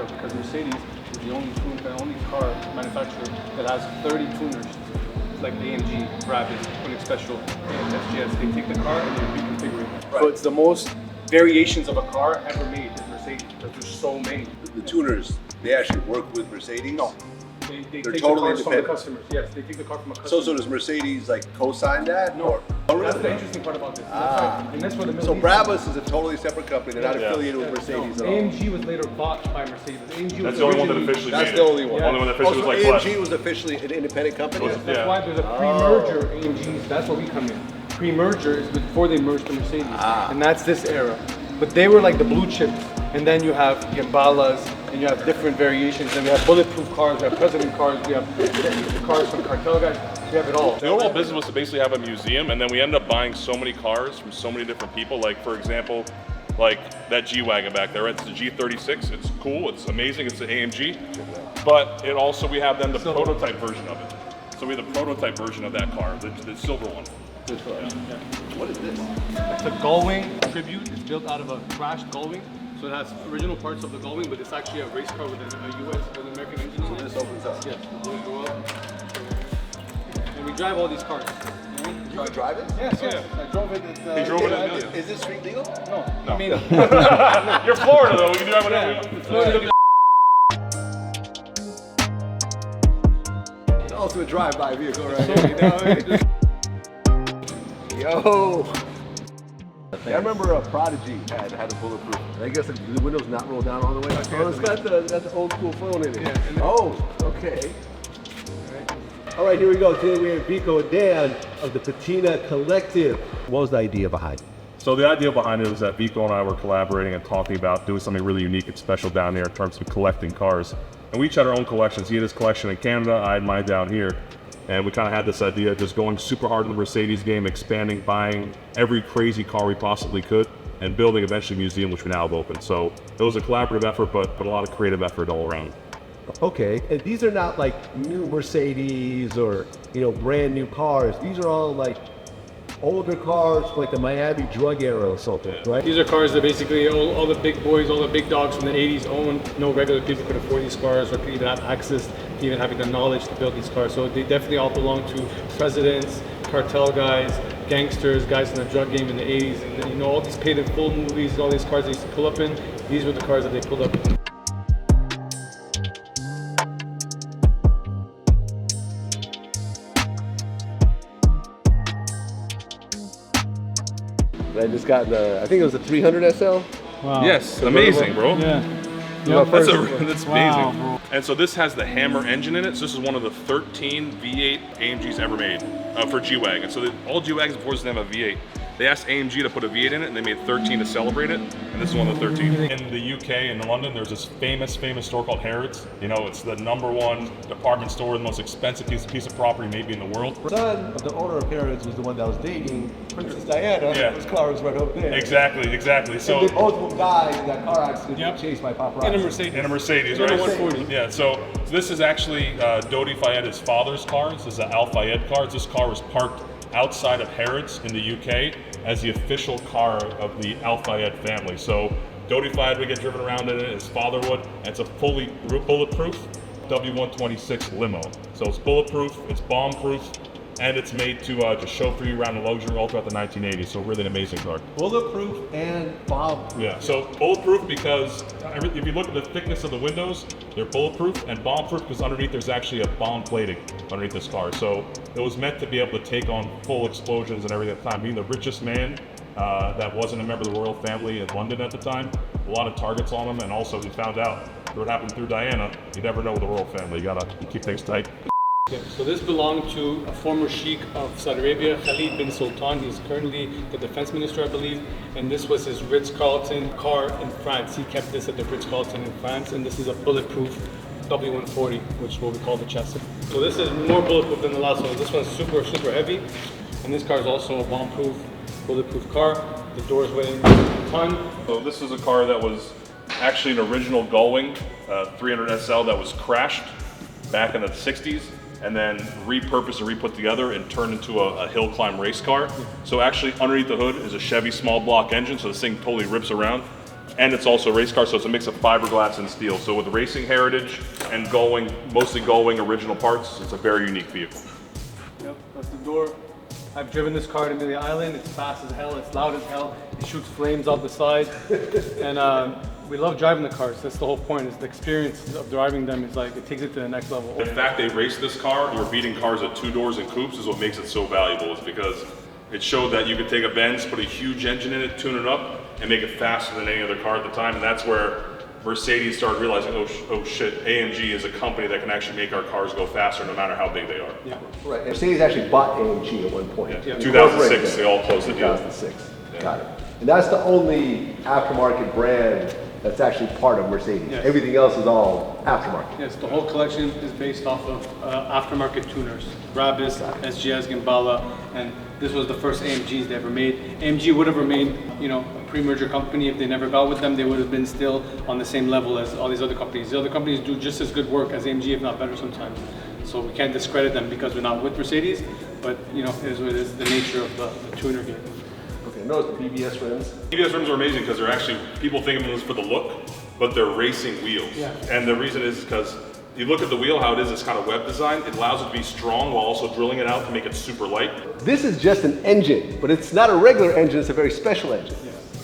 Because Mercedes is the only car manufacturer that has 30 tuners, like AMG, Brabus, Koenig Specials, and SGS. They take the car and they reconfigure it. Right. So it's the most variations of a car ever made is Mercedes, because there's so many. The tuners, they actually work with Mercedes? No. They're take totally the cars from the customers. Yes, they take the car from a customer. So does Mercedes like co-sign that? No. Or That's the interesting part about this. And that's where the so Brabus is a totally separate company. They're not affiliated with Mercedes at all. AMG was later bought by Mercedes. AMG that's the only one that officially That's the only one. Only one that officially was like AMG was officially an independent company? Yes, that's why there's a pre-merger AMGs. That's where we come in. Pre-merger is before they merged to Mercedes. And that's this era. But they were like the blue chips. And then you have Gemballas, and you have different variations. And we have bulletproof cars, we have president cars, we have cars from cartel guys. We have it all. The overall business was to basically have a museum, and then we ended up buying so many cars from so many different people. Like, for example, like that G-Wagon back there. It's the G36. It's cool. It's amazing. It's the AMG. But it also, we have then the prototype version of it. So we have the prototype version of that car, the silver one. What is this? It's a Gullwing tribute. It's built out of a crashed Gullwing. So it has original parts of the Gullwing, but it's actually a race car with a US, with an American engine. So this opens up? Yes. Go up. And we drive all these cars. You can drive it? Yes, yes. I drove it. He drove it at Million. Is this street legal? No. No. I mean, You're Florida though. We can drive whatever. Florida. It's also a drive-by vehicle right here. Yo! I remember a Prodigy had a bulletproof. I guess the window's not rolled down all the way. Oh, it's got the old school phone in it. Yeah, oh, okay. All right, here we go. Today we have Vico and Dan of the Patina Collective. What was the idea behind it? So the idea behind it was that Vico and I were collaborating and talking about doing something really unique and special down there in terms of collecting cars. And we each had our own collections. He had his collection in Canada, I had mine down here. And we kind of had this idea of just going super hard in the Mercedes game, expanding, buying every crazy car we possibly could, and building eventually a museum, which we now have open. So it was a collaborative effort, but a lot of creative effort all around. Okay, and these are not like new Mercedes or, you know, brand new cars. These are all like older cars, like the Miami drug era or something, right? These are cars that basically all the big boys, all the big dogs from the 80s own. No regular people could afford these cars or could even have access to even having the knowledge to build these cars. So they definitely all belong to presidents, cartel guys, gangsters, guys in the drug game in the 80s. And you know, all these paid in full movies, all these cars they used to pull up in, these were the cars that they pulled up in. I just got I think it was a 300 SL. Wow. Yes, amazing, bro. Yeah. That's amazing. Bro. And so this has the Hammer engine in it. So this is one of the 13 V8 AMGs ever made for G-Wagon. So all G-Wagons before this didn't have a V8. They asked AMG to put a V8 in it, and they made 13 to celebrate it, and this is one of the 13. In the UK, in London, there's this famous store called Harrods. You know, it's the #1 department store, the most expensive piece of property maybe in the world. The son of the owner of Harrods was the one that was dating Princess Diana. Yeah. His car was right over there. Exactly. So they both died in that car accident, chased by paparazzi. In a Mercedes, right? 140. Yeah, so this is actually Dodi Fayed, his father's car. This is an Al Fayed car. This car was parked outside of Harrods in the UK as the official car of the Al Fayed family. So Dodi Fayed would get driven around in it, his father would, and it's a fully bulletproof W126 limo. So it's bulletproof, it's bomb-proof, and it's made to just show for you around the luxury all throughout the 1980s. So really an amazing car. Bulletproof and bomb-proof. Yeah, so bulletproof because if you look at the thickness of the windows, they're bulletproof, and bomb-proof because underneath there's actually a bomb plating underneath this car. So it was meant to be able to take on full explosions and everything at the time. Being the richest man that wasn't a member of the royal family in London at the time, a lot of targets on him, and also he found out through what happened through Diana, you never know with the royal family. You gotta keep things tight. Yeah, so this belonged to a former sheikh of Saudi Arabia, Khalid bin Sultan. He's currently the defense minister, I believe. And this was his Ritz-Carlton car in France. He kept this at the Ritz-Carlton in France. And this is a bulletproof W140, which is what we call the chassis. So this is more bulletproof than the last one. This one's super heavy. And And this car is also a bomb-proof, bulletproof car. The doors weigh a ton. So this is a car that was actually an original Gullwing 300 SL that was crashed back in the 60s and then repurposed and re-put together and turned into a hill climb race car. So actually underneath the hood is a Chevy small block engine, so this thing totally rips around. And it's also a race car, so it's a mix of fiberglass and steel. So with racing heritage and Gullwing, mostly Gullwing original parts, it's a very unique vehicle. Yep, that's the door. I've driven this car to Amelia Island. It's fast as hell, it's loud as hell. It shoots flames off the side. And we love driving the cars. That's the whole point, is the experience of driving them is like, it takes it to the next level. The fact they raced this car, you were beating cars at 2 doors and coupes, is what makes it so valuable, is because it showed that you could take a Benz, put a huge engine in it, tune it up, and make it faster than any other car at the time. And that's where Mercedes started realizing, oh shit, AMG is a company that can actually make our cars go faster no matter how big they are. Yeah. Right. Mercedes actually bought AMG at one point. Yeah. 2006, they all closed the deal. 2006. Yeah. Got it. And that's the only aftermarket brand that's actually part of Mercedes. Yes. Everything else is all aftermarket. Yes, the whole collection is based off of aftermarket tuners. Brabus, SGS, Gemballa, and this was the first AMGs they ever made. AMG would have remained, a pre-merger company if they never got with them. They would have been still on the same level as all these other companies. The other companies do just as good work as AMG, if not better sometimes. So we can't discredit them because we're not with Mercedes, but it is what it is, the nature of the tuner game. Okay, notice the BBS rims. BBS rims are amazing because they're actually, people think of them as for the look, but they're racing wheels. Yeah. And the reason is because you look at the wheel, how it is, it's kind of web design. It allows it to be strong while also drilling it out to make it super light. This is just an engine, but it's not a regular engine, it's a very special engine.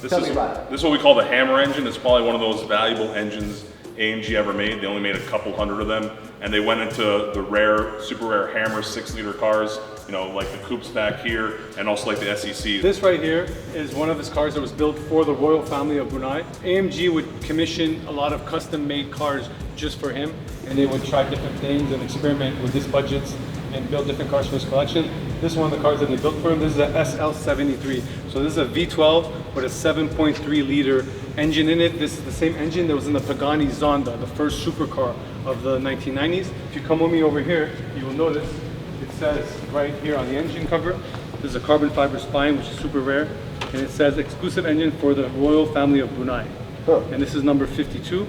This Tell me about it. This is what we call the Hammer engine. It's probably one of those valuable engines AMG ever made. They only made a couple hundred of them, and they went into the rare, super rare Hammer 6-liter cars, like the coupes back here, and also like the SEC. This right here is one of his cars that was built for the royal family of Brunei. AMG would commission a lot of custom-made cars just for him, and they would try different things and experiment with his budgets and build different cars for his collection. This is one of the cars that they built for him. This is a SL73. So this is a V12 with a 7.3 liter engine in it. This is the same engine that was in the Pagani Zonda, the first supercar of the 1990s. If you come with me over here, you will notice it says right here on the engine cover, this is a carbon fiber spine, which is super rare, and it says exclusive engine for the royal family of Brunei. And this is number 52.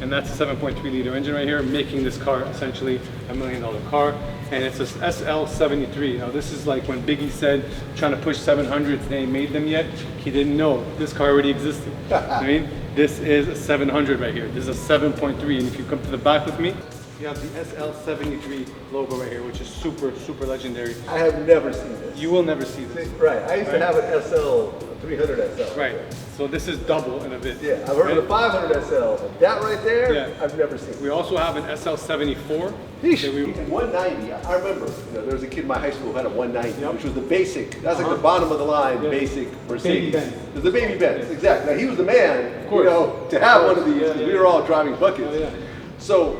And that's a 7.3 liter engine right here, making this car essentially $1 million car. And it's a SL73. Now this is like when Biggie said, trying to push 700s, they ain't made them yet. He didn't know this car already existed. I mean, this is a 700 right here. This is a 7.3, and if you come to the back with me, you have the SL73 logo right here, which is super, super legendary. I have never seen this. You will never see this. Right, I used to have an SL, 300 SL. Right, so this is double in a bit. Yeah, I've heard of the 500 SL, but that right there, Yeah. I've never seen. We also have an SL74. Sheesh. 190, I remember, there was a kid in my high school who had a 190, which was the basic, that's like the bottom of the line, basic Mercedes. Baby Benz. It was the baby Benz, exactly. Now he was the man, Of course. to have one of these, 'cause Yeah, we were all driving buckets. Oh, yeah. So,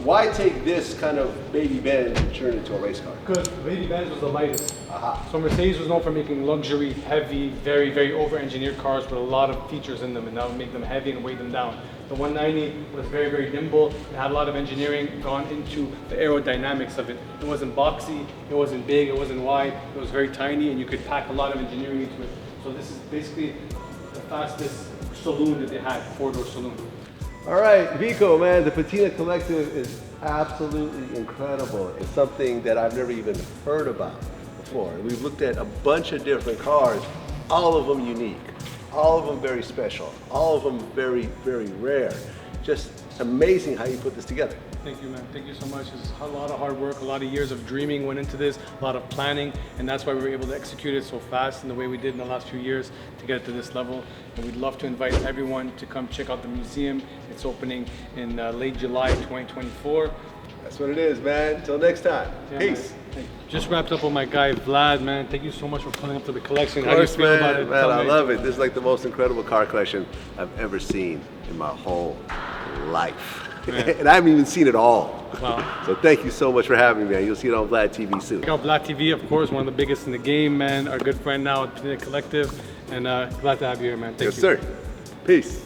why take this kind of baby Benz and turn it into a race car? Because Baby Benz was the lightest. So Mercedes was known for making luxury, heavy, very, very over-engineered cars with a lot of features in them, and that would make them heavy and weigh them down. The 190 was very, very nimble. It had a lot of engineering gone into the aerodynamics of it. It wasn't boxy, it wasn't big, it wasn't wide. It was very tiny, and you could pack a lot of engineering into it. So this is basically the fastest saloon that they had, 4-door saloon. All right, Vico, man, the Patina Collective is absolutely incredible. It's something that I've never even heard about before. We've looked at a bunch of different cars, all of them unique, all of them very special, all of them very, very rare. Just amazing how you put this together. Thank you, man. Thank you so much. It's a lot of hard work, a lot of years of dreaming went into this, a lot of planning, and that's why we were able to execute it so fast in the way we did in the last few years to get to this level. And we'd love to invite everyone to come check out the museum. It's opening in late July 2024. That's what it is, man. Until next time. Yeah, Peace. man. Just wrapped up with my guy Vlad, man. Thank you so much for pulling up to the collection. Of How do you course, feel about man. it? Man, Tell I me. love it. This is like the most incredible car collection I've ever seen in my whole life. And I haven't even seen it all. Wow. So thank you so much for having me, man. You'll see it on Vladtv soon. Check out Vladtv, of course, one of the biggest in the game, man. Our good friend now at Patina Collective. And glad to have you here, man. Thank you. Yes, sir. Peace.